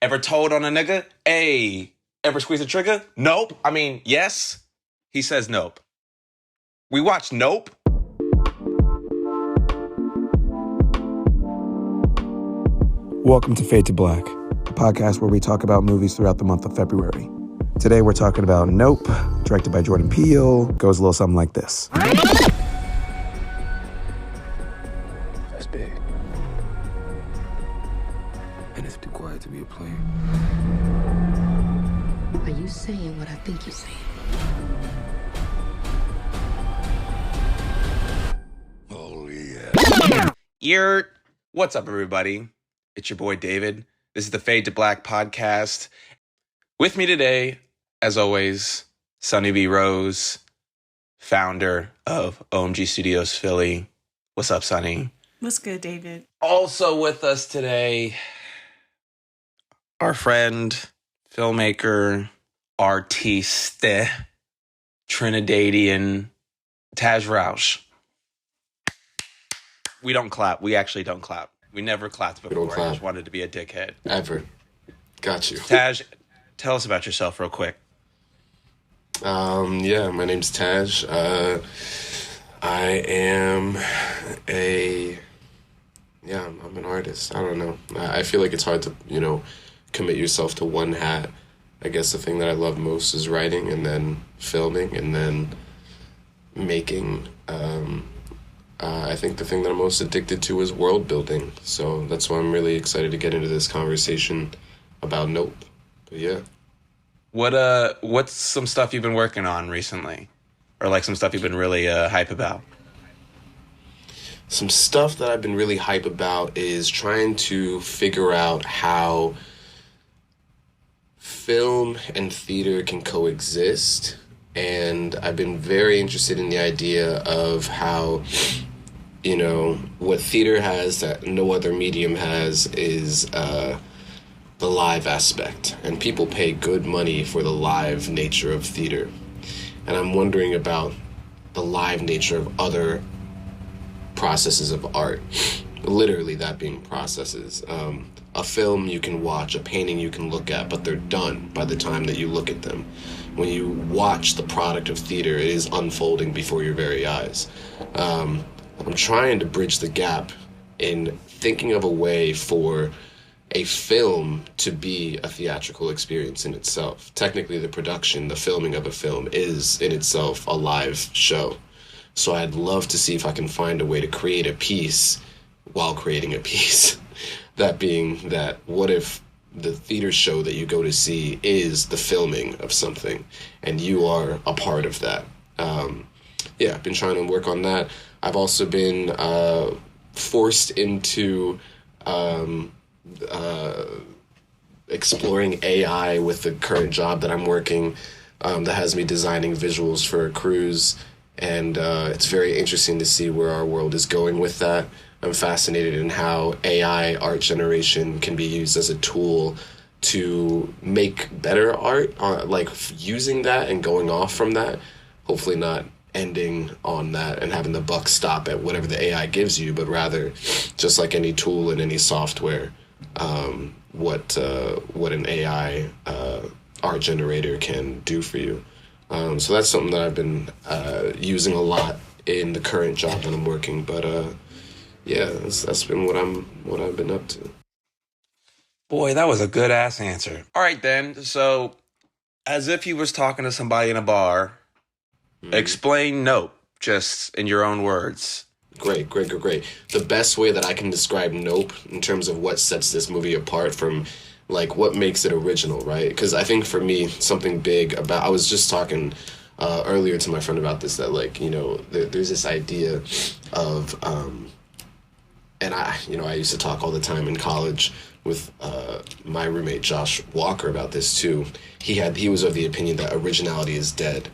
Ever told on a nigga? Hey, ever squeeze a trigger? Nope. I mean, yes. He says nope. We watch Nope. Welcome to Fade to Black, a podcast where we talk about movies throughout the month of February. Today we're talking about Nope, directed by Jordan Peele. Goes a little something like this. That's big. And it's too quiet to be a player. Are you saying what I think you're saying? Oh, yeah. What's up, everybody? It's your boy, David. This is the Fade to Black podcast. With me today, as always, Suni B. Rose, founder of OMG Studios Philly. What's up, Suni? What's good, David? Also with us today, our friend, filmmaker, artiste, Trinidadian, Taj Rauch. We don't clap. We actually don't clap. We never clapped before. Clap. I just wanted to be a dickhead. Ever. Got you. Taj, tell us about yourself real quick. Yeah, my name's Taj. I am I'm an artist. I don't know. I feel like it's hard to, commit yourself to one hat. I guess the thing that I love most is writing and then filming and then making. I think the thing that I'm most addicted to is world building. So that's why I'm really excited to get into this conversation about Nope. But yeah. What's some stuff you've been working on recently? Or like some stuff you've been really hype about? Some stuff that I've been really hype about is trying to figure out how film and theater can coexist. And I've been very interested in the idea of how, what theater has that no other medium has is the live aspect. And people pay good money for the live nature of theater. And I'm wondering about the live nature of other processes of art. Literally, that being processes. A film you can watch, a painting you can look at, but they're done by the time that you look at them. When you watch the product of theater, it is unfolding before your very eyes. I'm trying to bridge the gap in thinking of a way for a film to be a theatrical experience in itself. Technically, the production, the filming of a film is in itself a live show. So I'd love to see if I can find a way to create a piece while creating a piece. That being that, what if the theater show that you go to see is the filming of something and you are a part of that? I've been trying to work on that. I've also been forced into exploring AI with the current job that I'm working that has me designing visuals for a cruise. And it's very interesting to see where our world is going with that. I'm fascinated in how AI art generation can be used as a tool to make better art, using that and going off from that, hopefully not ending on that and having the buck stop at whatever the AI gives you, but rather, just like any tool and any software, what an AI art generator can do for you. So that's something that I've been using a lot in the current job that I'm working, but that's been what I've been up to. Boy, that was a good ass answer. All right, then. So, as if you was talking to somebody in a bar, explain Nope, just in your own words. Great. The best way that I can describe Nope in terms of what sets this movie apart from, what makes it original, right? Because I think for me, something big about, I was just talking earlier to my friend about this, that there's this idea of, and I used to talk all the time in college with my roommate Josh Walker about this too. He was of the opinion that originality is dead,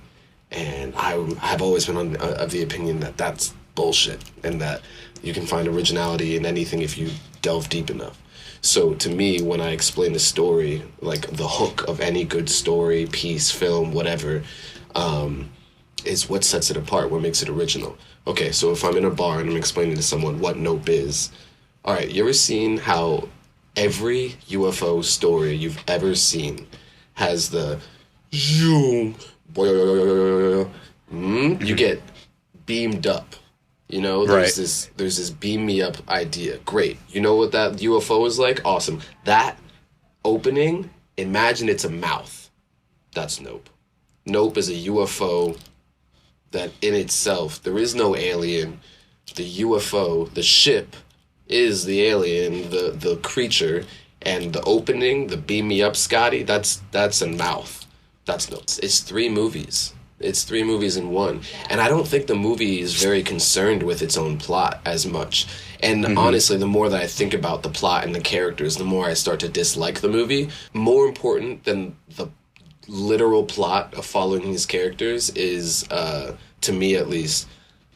and I've always been of the opinion that that's bullshit, and that you can find originality in anything if you delve deep enough. So to me, when I explain the story, the hook of any good story, piece, film, whatever, is what sets it apart, what makes it original. Okay, so if I'm in a bar and I'm explaining to someone what Nope is, all right, you ever seen how every UFO story you've ever seen has the zoom, you get beamed up. You know, there's this beam me up idea. Great. You know what that UFO is like? Awesome. That opening, imagine it's a mouth. That's Nope. Nope is a UFO that in itself, there is no alien. The UFO, the ship, is the alien, the creature, and the opening, the beam me up, Scotty, that's a mouth. That's Nope. It's 3 movies. It's 3 movies in one. And I don't think the movie is very concerned with its own plot as much. And honestly, the more that I think about the plot and the characters, the more I start to dislike the movie. More important than the literal plot of following these characters is, to me at least,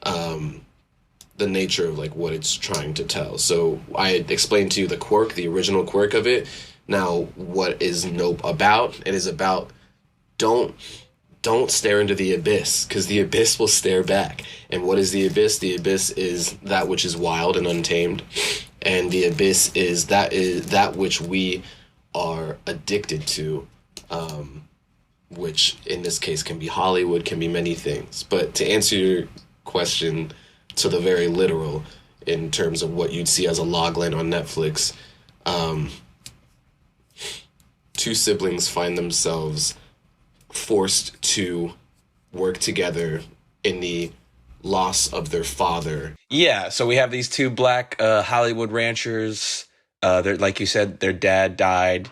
the nature of like what it's trying to tell. So I explained to you the quirk, the original quirk of it. Now, what is Nope about? It is about don't stare into the abyss, because the abyss will stare back. And what is the abyss? The abyss is that which is wild and untamed. And the abyss is that which we are addicted to, which in this case can be Hollywood, can be many things. But to answer your question to the very literal, in terms of what you'd see as a logline on Netflix, 2 siblings find themselves forced to work together in the loss of their father. Yeah, so we have these 2 black Hollywood ranchers. They're, like you said, their dad died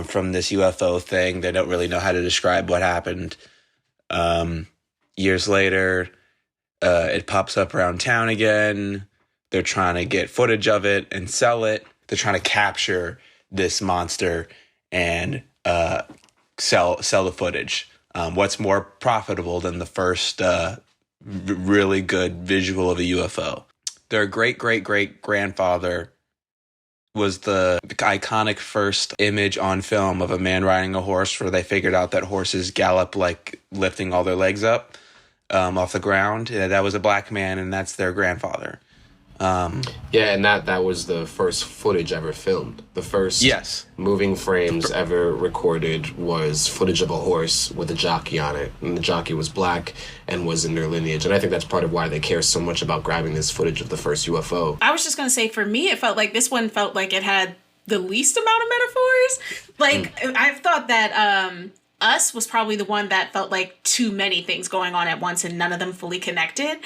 from this UFO thing. They don't really know how to describe what happened. Years later, it pops up around town again. They're trying to get footage of it and sell it. They're trying to capture this monster and sell the footage. What's more profitable than the first really good visual of a UFO? Their great-great-great-grandfather was the iconic first image on film of a man riding a horse, where they figured out that horses gallop like lifting all their legs up off the ground. That was a black man, and that's their grandfather. And that was the first footage ever filmed. The first moving frames ever recorded was footage of a horse with a jockey on it. And the jockey was black and was in their lineage. And I think that's part of why they care so much about grabbing this footage of the first UFO. I was just going to say, for me, it felt like this one felt like it had the least amount of metaphors. Like, I thought that Us was probably the one that felt like too many things going on at once and none of them fully connected.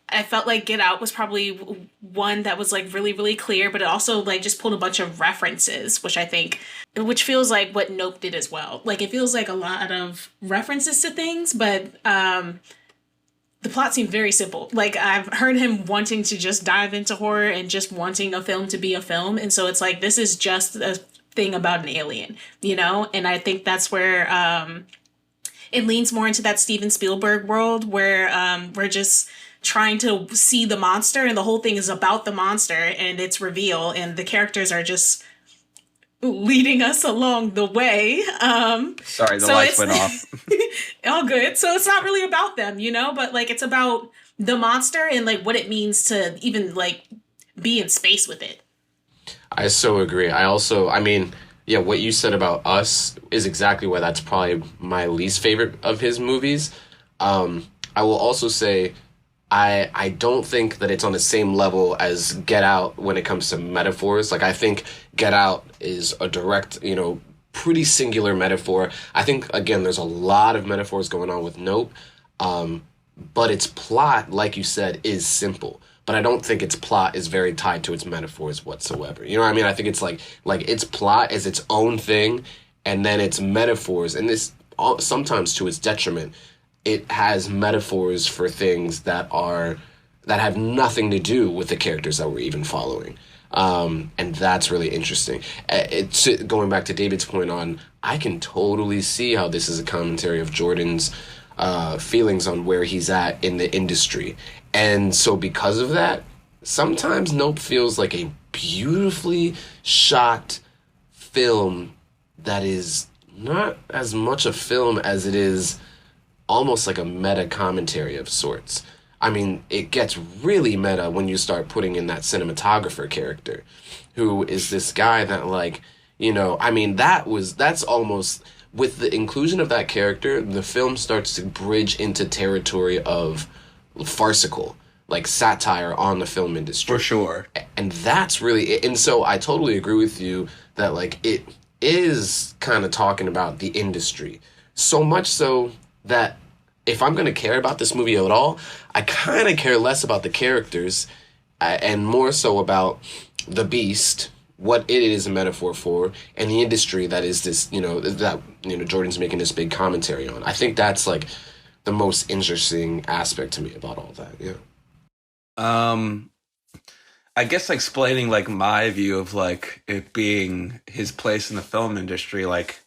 I felt like Get Out was probably one that was like really, really clear, but it also like just pulled a bunch of references, which feels like what Nope did as well. Like, it feels like a lot of references to things, but the plot seemed very simple. Like, I've heard him wanting to just dive into horror and just wanting a film to be a film. And so it's like, this is just a thing about an alien, you know? And I think that's where it leans more into that Steven Spielberg world where we're just trying to see the monster, and the whole thing is about the monster and its reveal, and the characters are just leading us along the way. Sorry, the lights went off. All good. So it's not really about them, you know, but like it's about the monster and like what it means to even like be in space with it. I so agree. What you said about Us is exactly why that's probably my least favorite of his movies. I will also say I don't think that it's on the same level as Get Out when it comes to metaphors. Like, I think Get Out is a direct, pretty singular metaphor. I think, again, there's a lot of metaphors going on with Nope. But its plot, like you said, is simple. But I don't think its plot is very tied to its metaphors whatsoever. You know what I mean? I think it's like its plot is its own thing, and then its metaphors, and this sometimes to its detriment, it has metaphors for things that have nothing to do with the characters that we're even following. And that's really interesting. It's going back to David's point on, I can totally see how this is a commentary of Jordan's feelings on where he's at in the industry. And so because of that, sometimes Nope feels like a beautifully shot film that is not as much a film as it is almost like a meta commentary of sorts. I mean, it gets really meta when you start putting in that cinematographer character, who is this guy that, like, you know, I mean, that's almost, with the inclusion of that character, the film starts to bridge into territory of farcical, like satire on the film industry. For sure. And that's really, and so I totally agree with you that, like, it is kind of talking about the industry. So much so that if I'm going to care about this movie at all, I kind of care less about the characters and more so about the beast, what it is a metaphor for, and the industry that is this, Jordan's making this big commentary on. I think that's like the most interesting aspect to me about all that. Yeah. I guess explaining like my view of like it being his place in the film industry, like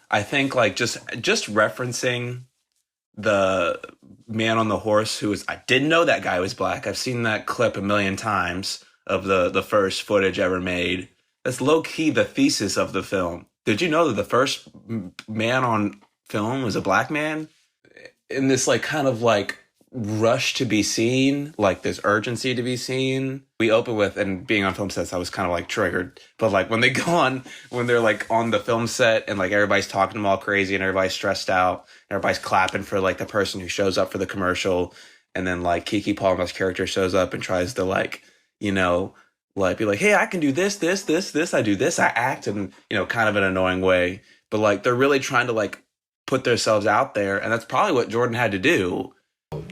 I think like just referencing the man on the horse I didn't know that guy was black. I've seen that clip a million times of the first footage ever made. That's low key the thesis of the film. Did you know that the first man on film was a black man? In this like kind of like rush to be seen, like this urgency to be seen. We open with, and being on film sets, I was kind of like triggered. But like when they're like on the film set and like everybody's talking to them all crazy and everybody's stressed out, everybody's clapping for like the person who shows up for the commercial, and then like Keke Palmer's character shows up and tries to like, like be like, hey, I can do this, I do this, I act in, kind of an annoying way. But like they're really trying to like put themselves out there, and that's probably what Jordan had to do.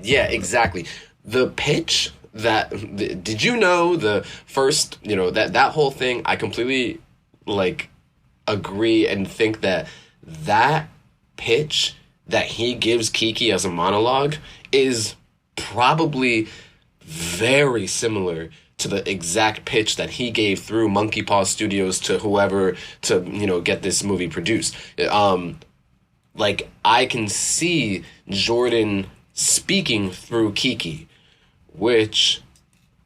Yeah, exactly. The pitch did you know the first, that whole thing, I completely like agree and think that pitch that he gives Keke as a monologue is probably very similar to the exact pitch that he gave through Monkey Paw Studios to whoever to, get this movie produced. Like I can see Jordan speaking through Keke, which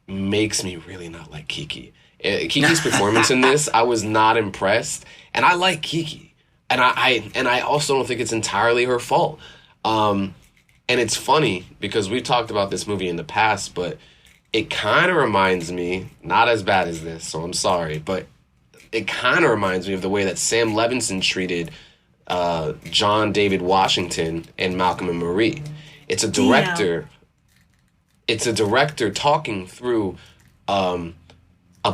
makes me really not like Keke. Keke's performance in this, I was not impressed, and I like Keke, and I also don't think it's entirely her fault. And it's funny because we've talked about this movie in the past, but it kind of reminds me, not as bad as this, so I'm sorry, but it kind of reminds me of the way that Sam Levinson treated John David Washington and Malcolm and Marie. It's a director. Yeah. It's a director talking through a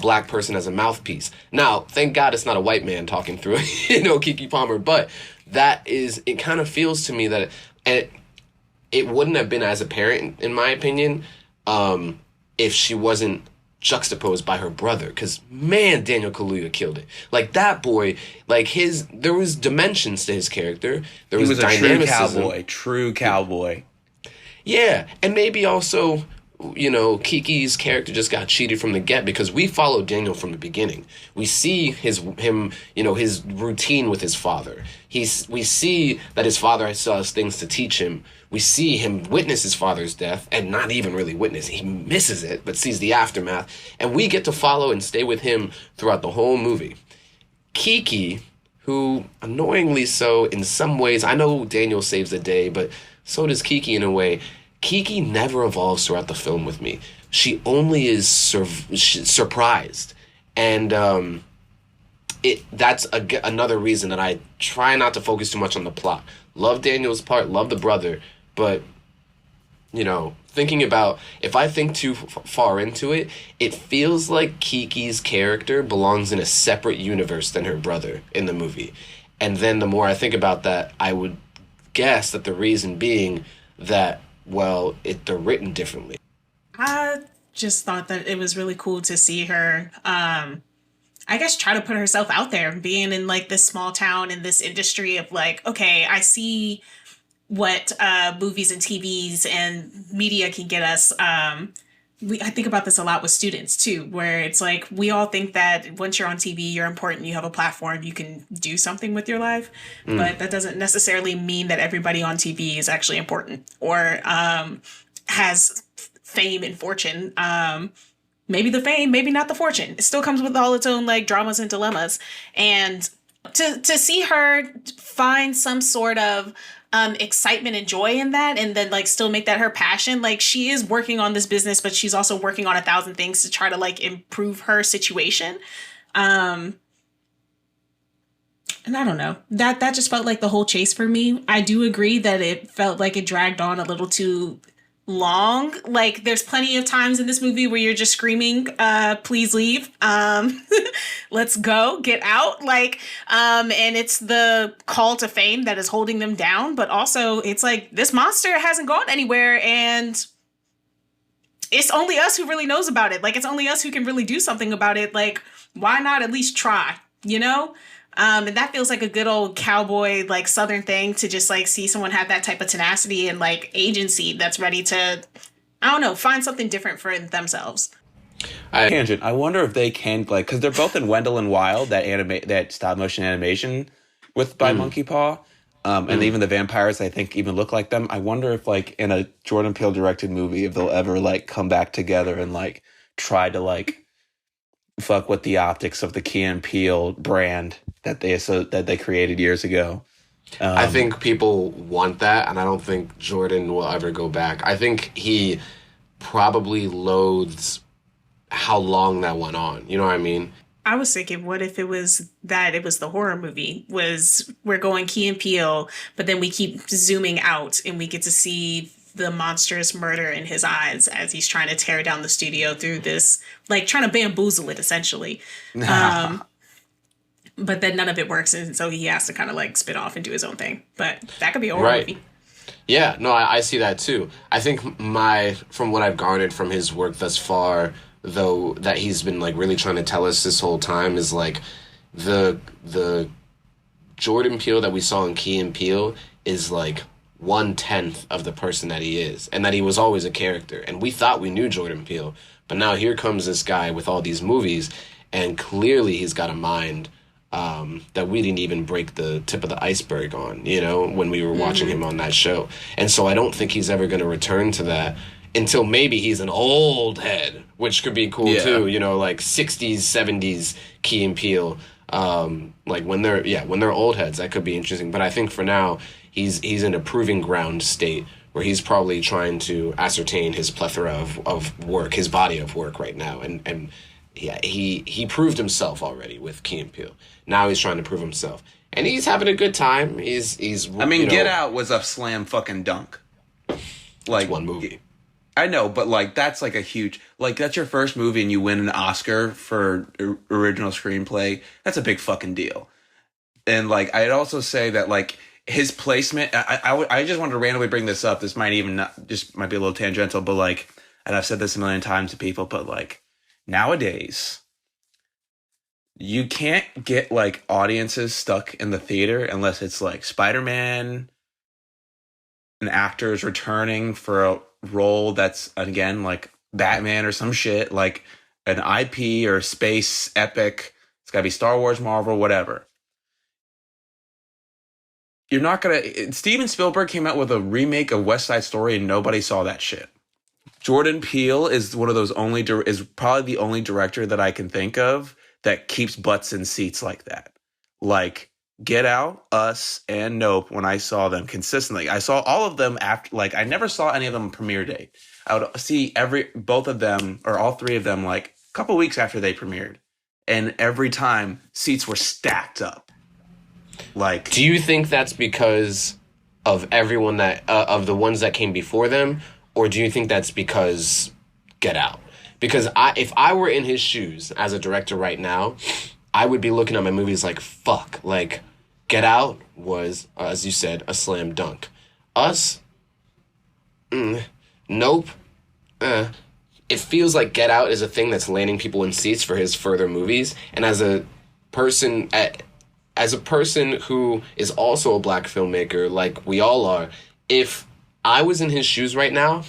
black person as a mouthpiece. Now, thank God it's not a white man talking through, Keke Palmer. But it kind of feels to me that it wouldn't have been as apparent, in my opinion, if she wasn't juxtaposed by her brother. Because, man, Daniel Kaluuya killed it. Like, that boy, like, there was dimensions to his character. He was a true cowboy. Yeah, and maybe also, Keke's character just got cheated from the get because we followed Daniel from the beginning. We see his routine with his father. We see that his father still has things to teach him. We see him witness his father's death, and not even really witness. He misses it, but sees the aftermath. And we get to follow and stay with him throughout the whole movie. Keke, who, annoyingly so, in some ways, I know Daniel saves the day, but so does Keke in a way. Keke never evolves throughout the film with me. She only is surprised. And that's another reason that I try not to focus too much on the plot. Love Daniel's part, love the brother, but, thinking about, if I think too far into it, it feels like Keke's character belongs in a separate universe than her brother in the movie. And then the more I think about that, I would guess that the reason being that, well, they're written differently. I just thought that it was really cool to see her, I guess, try to put herself out there, being in like this small town in this industry of like, okay, I see what movies and TVs and media can get us. I think about this a lot with students too, where it's like, we all think that once you're on TV, you're important, you have a platform, you can do something with your life. But that doesn't necessarily mean that everybody on TV is actually important or has fame and fortune. Maybe the fame, maybe not the fortune. It still comes with all its own like dramas and dilemmas. And To see her find some sort of excitement and joy in that, and then like still make that her passion. Like, she is working on this business, but she's also working on 1,000 things to try to like improve her situation. And I don't know, that just felt like the whole chase for me. I do agree that it felt like it dragged on a little too long. Like, there's plenty of times in this movie where you're just screaming, please leave, let's go, get out, like, and it's the call to fame that is holding them down, but also it's like, this monster hasn't gone anywhere, and it's only us who really knows about it. Like, it's only us who can really do something about it. Like, why not at least try, you know? And that feels like a good old cowboy, like, Southern thing, to just like see someone have that type of tenacity and like agency that's ready to, I don't know, find something different for themselves. Tangent. I wonder if they can, like, because they're both in Wendell and Wild, that stop motion animation by Monkey Paw, and even the vampires, I think, even look like them. I wonder if, like, in a Jordan Peele directed movie, if they'll ever like come back together and like try to like fuck with the optics of the Key and Peele brand that they created years ago. I think people want that, and I don't think Jordan will ever go back. I think he probably loathes how long that went on. You know what I mean? I was thinking, what if it was the horror movie? We're going Key and Peele, but then we keep zooming out and we get to see the monstrous murder in his eyes as he's trying to tear down the studio through this, like, trying to bamboozle it, essentially. But then none of it works, and so he has to kind of like spin off and do his own thing. But that could be a horror movie. Yeah, no, I see that too. I think from what I've garnered from his work thus far, though, that he's been like really trying to tell us this whole time, is like the Jordan Peele that we saw in Key and Peele is like 1/10 of the person that he is, and that he was always a character. And we thought we knew Jordan Peele, but now here comes this guy with all these movies, and clearly he's got a mind that we didn't even break the tip of the iceberg on, you know, when we were watching him on that show. And so I don't think he's ever going to return to that until maybe he's an old head, which could be cool too, you know, like 60s, 70s Key and Peele. Like when they're old heads, that could be interesting. But I think for now, he's in a proving ground state where he's probably trying to ascertain his plethora of work, his body of work right now. And yeah, he proved himself already with Key and Peele. Now he's trying to prove himself, and he's having a good time. He's. I mean, Get Out was a slam fucking dunk. Like, one movie. I know, but like that's like a huge, like, that's your first movie and you win an Oscar for original screenplay. That's a big fucking deal. And like, I'd also say that like his placement. I just wanted to randomly bring this up. This might even might be a little tangential, but like, and I've said this a million times to people, but like, nowadays, you can't get like audiences stuck in the theater unless it's like Spider-Man, an actor is returning for a role that's, again, like Batman or some shit, like an IP or space epic. It's gotta be Star Wars, Marvel, whatever. You're not gonna. Steven Spielberg came out with a remake of West Side Story and nobody saw that shit. Jordan Peele is one of those is probably the only director that I can think of that keeps butts in seats like that. Like Get Out, Us, and Nope, when I saw them consistently. I saw all of them after, like, I never saw any of them premiere day. I would see both of them, or all three of them, like a couple weeks after they premiered. And every time, seats were stacked up. Like, do you think that's because of everyone of the ones that came before them? Or do you think that's because Get Out? Because if I were in his shoes as a director right now, I would be looking at my movies like, fuck. Like, Get Out was, as you said, a slam dunk. Us? Nope. It feels like Get Out is a thing that's landing people in seats for his further movies. And as a person who is also a black filmmaker, like we all are, if I was in his shoes right now,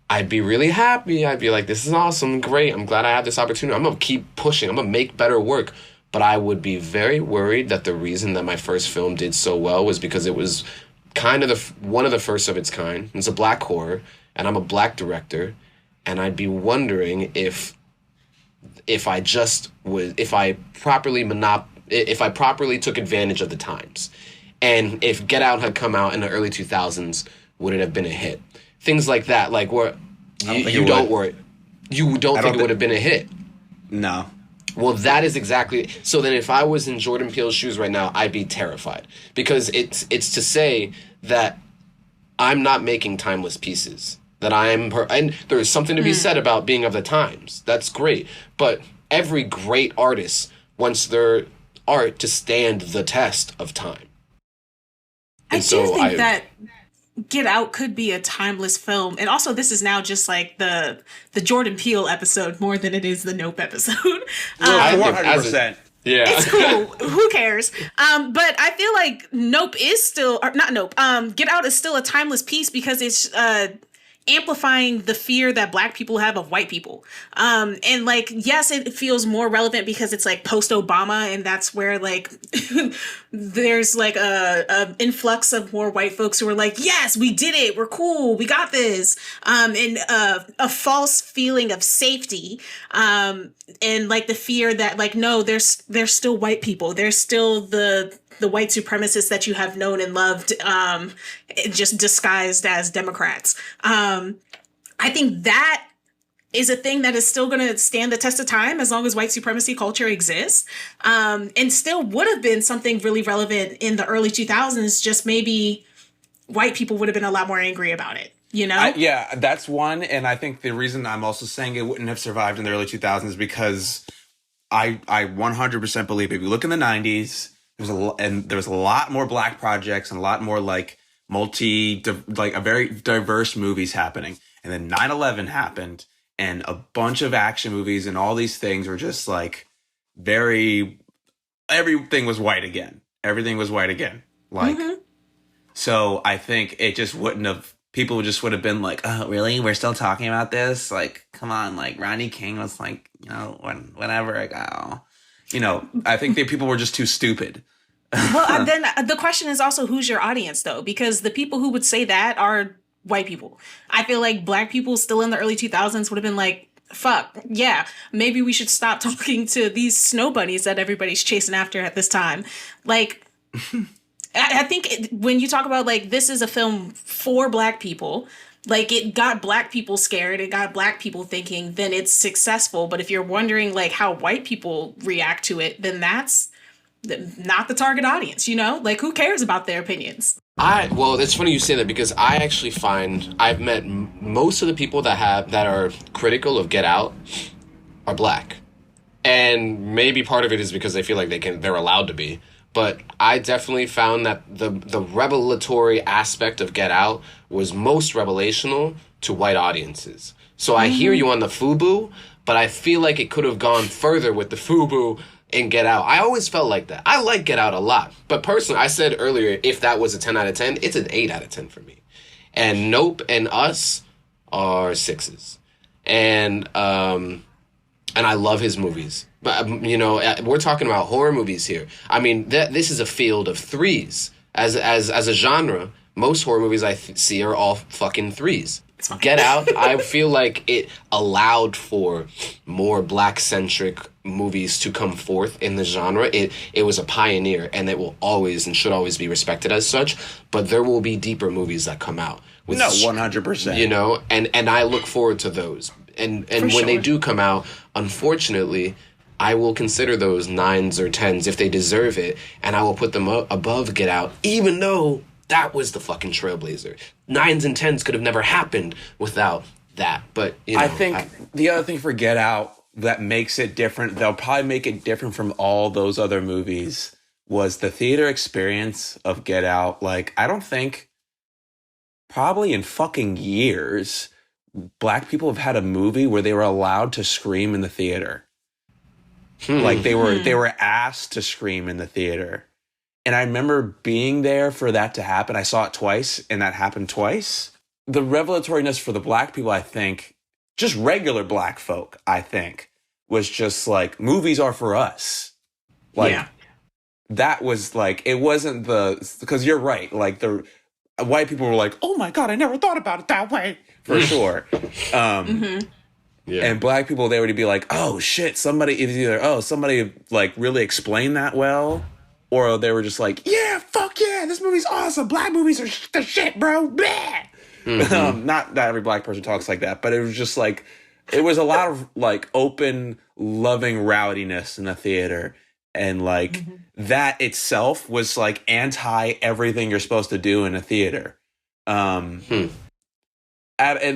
I'd be really happy. I'd be like, this is awesome, great. I'm glad I have this opportunity. I'm going to keep pushing. I'm going to make better work. But I would be very worried that the reason that my first film did so well was because it was kind of one of the first of its kind. It's a black horror, and I'm a black director. And I'd be wondering if I properly if I properly took advantage of the times. And if Get Out had come out in the early 2000s, would it have been a hit? Things like that, like where you don't think it would have been a hit. No. Well, that is exactly... So then if I was in Jordan Peele's shoes right now, I'd be terrified. Because it's to say that I'm not making timeless pieces. That and there's something to be said about being of the times. That's great. But every great artist wants their art to stand the test of time. I do think that Get Out could be a timeless film. And also, this is now just like the Jordan Peele episode more than it is the Nope episode. 100%. Yeah. It's cool. Who cares? But I feel like Nope is still... Or not Nope. Get Out is still a timeless piece because it's... amplifying the fear that Black people have of white people. And like, yes, it feels more relevant because it's like post-Obama, and that's where like there's like a influx of more white folks who are like, yes, we did it, we're cool, we got this. And a false feeling of safety. And like the fear that like, no, there's still white people. There's still the white supremacists that you have known and loved, just disguised as Democrats. I think that is a thing that is still going to stand the test of time as long as white supremacy culture exists, and still would have been something really relevant in the early 2000s, just maybe white people would have been a lot more angry about it. You know? Yeah, that's one. And I think the reason I'm also saying it wouldn't have survived in the early 2000s is because I 100% believe if you look in the 90s, there was a lot more Black projects and a lot more like a very diverse movies happening. And then 9/11 happened, and a bunch of action movies and all these things were just like everything was white again. Everything was white again. Like, so I think it just people just would have been like, oh, really? We're still talking about this? Like, come on. Like, Rodney King was like, whenever ago. I think people were just too stupid. Well, then the question is also, who's your audience, though? Because the people who would say that are white people. I feel like Black people still in the early 2000s would have been like, fuck, yeah, maybe we should stop talking to these snow bunnies that everybody's chasing after at this time. Like, I think when you talk about, like, this is a film for Black people, like, it got Black people scared, it got Black people thinking, then it's successful. But if you're wondering, like, how white people react to it, then that's not the target audience, Like, who cares about their opinions? Well, it's funny you say that because I actually find I've met most of the people that are critical of Get Out are Black. And maybe part of it is because they feel like they're allowed to be. But I definitely found that the revelatory aspect of Get Out was most revelational to white audiences. So I hear you on the FUBU, but I feel like it could have gone further with the FUBU and Get Out. I always felt like that. I like Get Out a lot. But personally, I said earlier, if that was a 10 out of 10, it's an 8 out of 10 for me. And Nope and Us are 6s. And I love his movies. But, we're talking about horror movies here. I mean, this is a field of 3s. As a genre, most horror movies I see are all fucking 3s. Get Out, I feel like it allowed for more Black-centric movies to come forth in the genre. It was a pioneer, and it will always and should always be respected as such. But there will be deeper movies that come out. 100%. And I look forward to those. And when they do come out, unfortunately, I will consider those 9s or 10s if they deserve it, and I will put them above Get Out, even though that was the fucking trailblazer. 9s and 10s could have never happened without that. But I think the other thing for Get Out that makes it different, they'll probably make it different from all those other movies, was the theater experience of Get Out. Like, I don't think probably in fucking years Black people have had a movie where they were allowed to scream in the theater. Like they were asked to scream in the theater. And I remember being there for that to happen. I saw it twice, and that happened twice. The revelatoriness for the Black people, I think, just regular Black folk, I think, was just like, movies are for us. Like, that was like, it wasn't because you're right. Like, the white people were like, oh my God, I never thought about it that way. For sure. Yeah. And black people, they would be like, oh shit, somebody, it was either, oh, somebody like really explained that well, or they were just like, yeah, fuck yeah, this movie's awesome. Black movies are the shit, bro. Blah. Not that every black person talks like that, but it was just like, it was a lot of like open, loving rowdiness in the theater. And like that itself was like anti everything you're supposed to do in a theater. And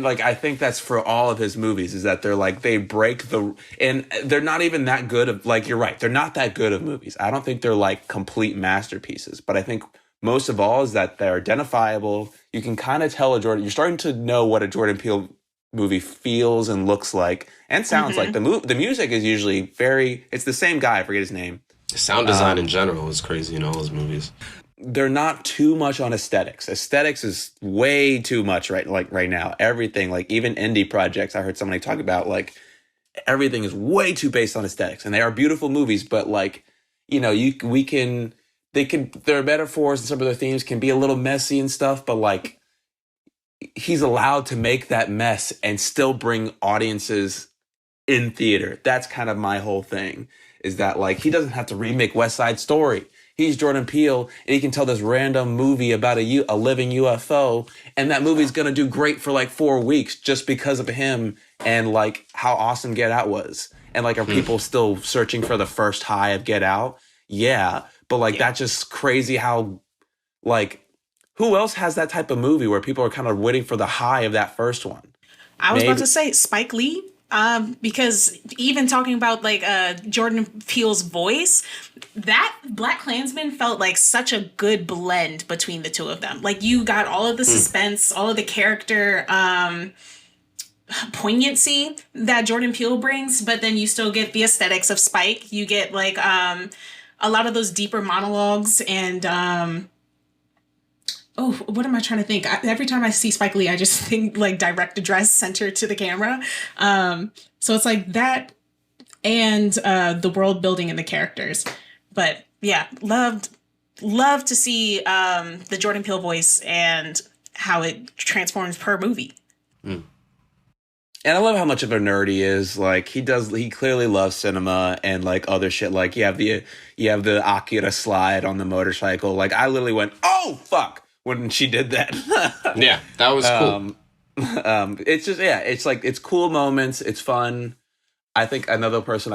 like I think that's for all of his movies, is that they're like they break the, and they're not even that good of, like, you're right, they're not that good of movies. I don't think they're like complete masterpieces, but I think most of all is that they're identifiable. You can kind of tell you're starting to know what a Jordan Peele movie feels and looks like and sounds like. The music is usually it's the same guy, I forget his name. Sound design in general is crazy in all his movies. They're not too much on aesthetics. Aesthetics is way too much right now. Everything, like even indie projects, I heard somebody talk about, like everything is way too based on aesthetics, and they are beautiful movies, but like, you know, their metaphors and some of their themes can be a little messy and stuff, but like he's allowed to make that mess and still bring audiences in theater. That's kind of my whole thing, is that like he doesn't have to remake West Side Story. He's Jordan Peele, and he can tell this random movie about a living UFO, and that movie's gonna do great for like 4 weeks just because of him and like how awesome Get Out was. And like, are people still searching for the first high of Get Out? Yeah, but like that's just crazy how, like, who else has that type of movie where people are kind of waiting for the high of that first one? I was about to say Spike Lee. Because even talking about like Jordan Peele's voice, that BlacKkKlansman felt like such a good blend between the two of them. Like you got all of the suspense, all of the character poignancy that Jordan Peele brings, but then you still get the aesthetics of Spike. You get like a lot of those deeper monologues and what am I trying to think? Every time I see Spike Lee, I just think like direct address centered to the camera. So it's like that and the world building and the characters. But yeah, love to see the Jordan Peele voice and how it transforms per movie. And I love how much of a nerd he is. Like he clearly loves cinema and like other shit. Like you have the Akira slide on the motorcycle. Like I literally went, oh fuck, when she did that. Yeah, that was cool. It's just, yeah, it's like, it's cool moments. It's fun. I think another person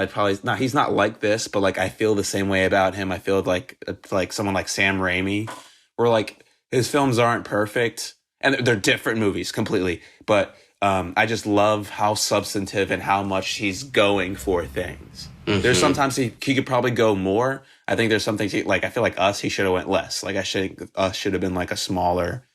he's not like this, but like, I feel the same way about him. I feel like someone like Sam Raimi, where like his films aren't perfect and they're different movies completely. But I just love how substantive and how much he's going for things. There's sometimes he could probably go more. I think there's some things like, I feel like he should have went less. Like Us should have been like a smaller,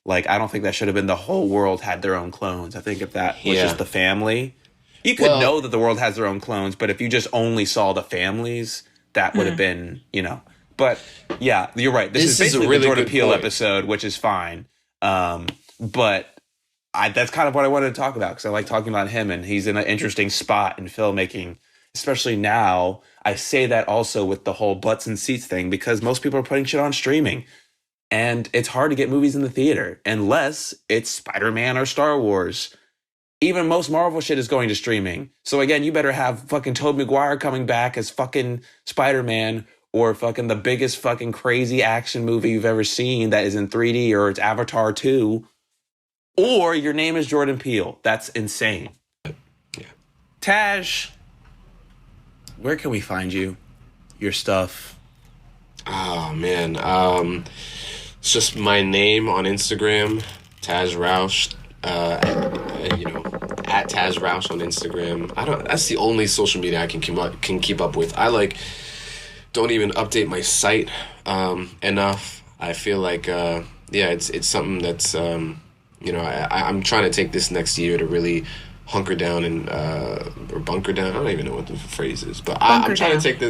like, I don't think that should have been the whole world had their own clones. I think if that was just the family, you could know that the world has their own clones, but if you just only saw the families, that would have been, you know. But yeah, you're right. This is basically a really the Jordan Peele episode, which is fine. But that's kind of what I wanted to talk about, because I like talking about him, and he's in an interesting spot in filmmaking, especially now. I say that also with the whole butts and seats thing, because most people are putting shit on streaming, and it's hard to get movies in the theater unless it's Spider-Man or Star Wars. Even most Marvel shit is going to streaming. So again, you better have fucking Tobey Maguire coming back as fucking Spider-Man, or fucking the biggest fucking crazy action movie you've ever seen that is in 3D, or it's Avatar 2, or your name is Jordan Peele. That's insane. Yeah. Taj, where can we find you? Your stuff? Oh, man. It's just my name on Instagram, Taj Rauch. At Taj Rauch on Instagram. That's the only social media I can keep up with. I don't even update my site enough. I feel like it's something that's I'm trying to take this next year to really hunker down and or bunker down. I don't even know what the phrase is, but I'm trying to take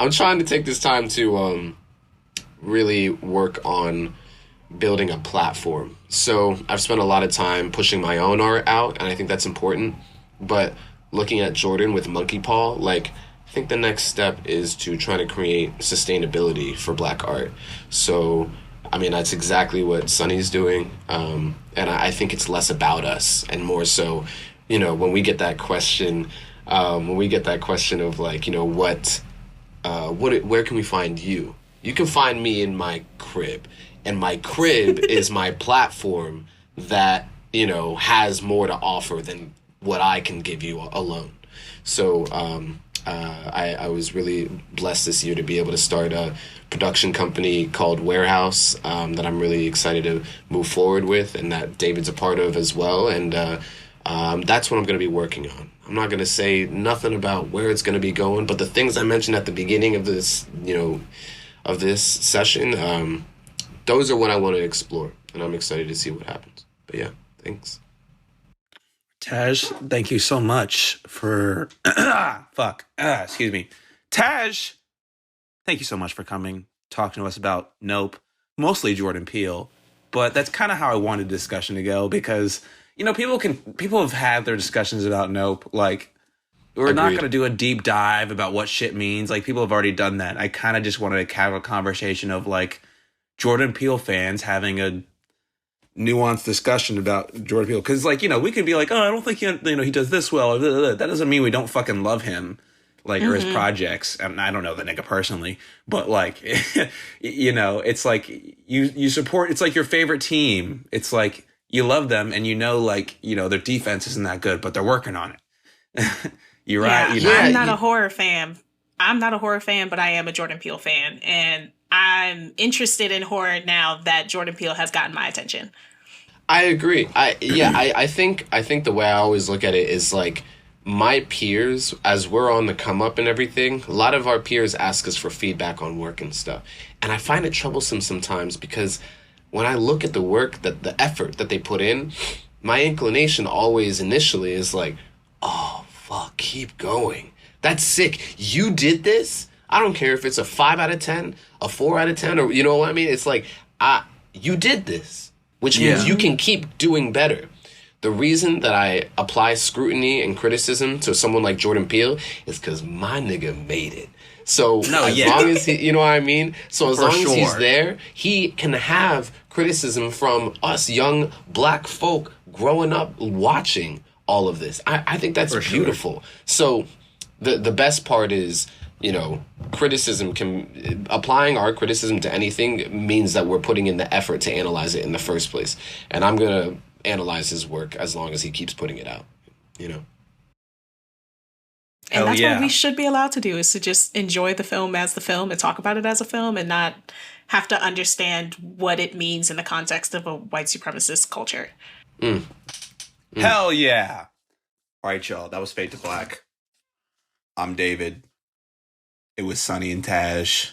I'm trying to take this time to really work on building a platform. So I've spent a lot of time pushing my own art out, and I think that's important. But looking at Jordan with Monkey Paw, I think the next step is to try to create sustainability for Black art. So, I mean, that's exactly what Suni's doing. And I think it's less about us and more so when we get that question, of like, where can we find you? You can find me in my crib, and my crib is my platform that, has more to offer than what I can give you alone. So I was really blessed this year to be able to start a production company called Warehouse that I'm really excited to move forward with, and that David's a part of as well. And that's what I'm going to be working on. I'm not going to say nothing about where it's going to be going, but the things I mentioned at the beginning of this, of this session, those are what I want to explore, and I'm excited to see what happens. But yeah, thanks. Taj, thank you so much for excuse me. Taj, thank you so much for coming, talking to us about Nope, mostly Jordan Peele. But that's kind of how I wanted the discussion to go, because people have had their discussions about Nope. Like, we're not going to do a deep dive about what shit means. Like, people have already done that. I kind of just wanted to have a conversation of like Jordan Peele fans having a nuanced discussion about Jordan Peele, because like, we could be like, oh, I don't think he does this well, or blah, blah, blah. That doesn't mean we don't fucking love him, like, or his projects. And I don't know the nigga personally, but like it's like you support, it's like your favorite team. It's like you love them, and their defense isn't that good, but they're working on it. You're right. I'm not a horror fan. I'm not a horror fan, but I am a Jordan Peele fan, and I'm interested in horror now that Jordan Peele has gotten my attention. I agree. I think the way I always look at it is like, my peers, as we're on the come up and everything, a lot of our peers ask us for feedback on work and stuff. And I find it troublesome sometimes, because when I look at the work, the effort that they put in, my inclination always initially is like, oh, fuck, keep going. That's sick. You did this? I don't care if it's a 5 out of 10, a 4 out of 10, or you know what I mean? It's like, you did this, which means you can keep doing better. The reason that I apply scrutiny and criticism to someone like Jordan Peele is because my nigga made it. So long as he, you know what I mean? So as long as he's there, he can have criticism from us young black folk growing up watching all of this. I think that's beautiful. So the best part is, applying our criticism to anything means that we're putting in the effort to analyze it in the first place. And I'm going to analyze his work as long as he keeps putting it out, And that's what we should be allowed to do, is to just enjoy the film as the film and talk about it as a film, and not have to understand what it means in the context of a white supremacist culture. Hell yeah. All right, y'all. That was Fade to Black. I'm David. It was Suni and Taj.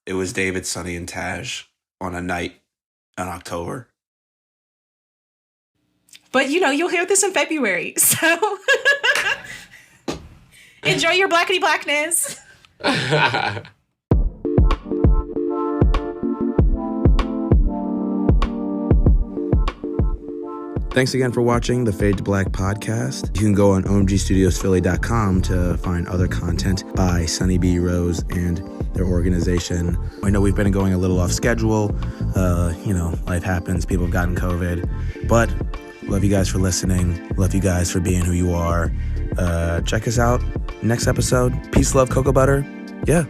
It was David, Suni, and Taj on a night in October. But, you'll hear this in February, so enjoy your blackity blackness. Thanks again for watching the Fade to Black podcast. You can go on omgstudiosphilly.com to find other content by Sunny B. Rose and their organization. I know we've been going a little off schedule. Life happens. People have gotten COVID. But love you guys for listening. Love you guys for being who you are. Check us out next episode. Peace, love, cocoa butter. Yeah.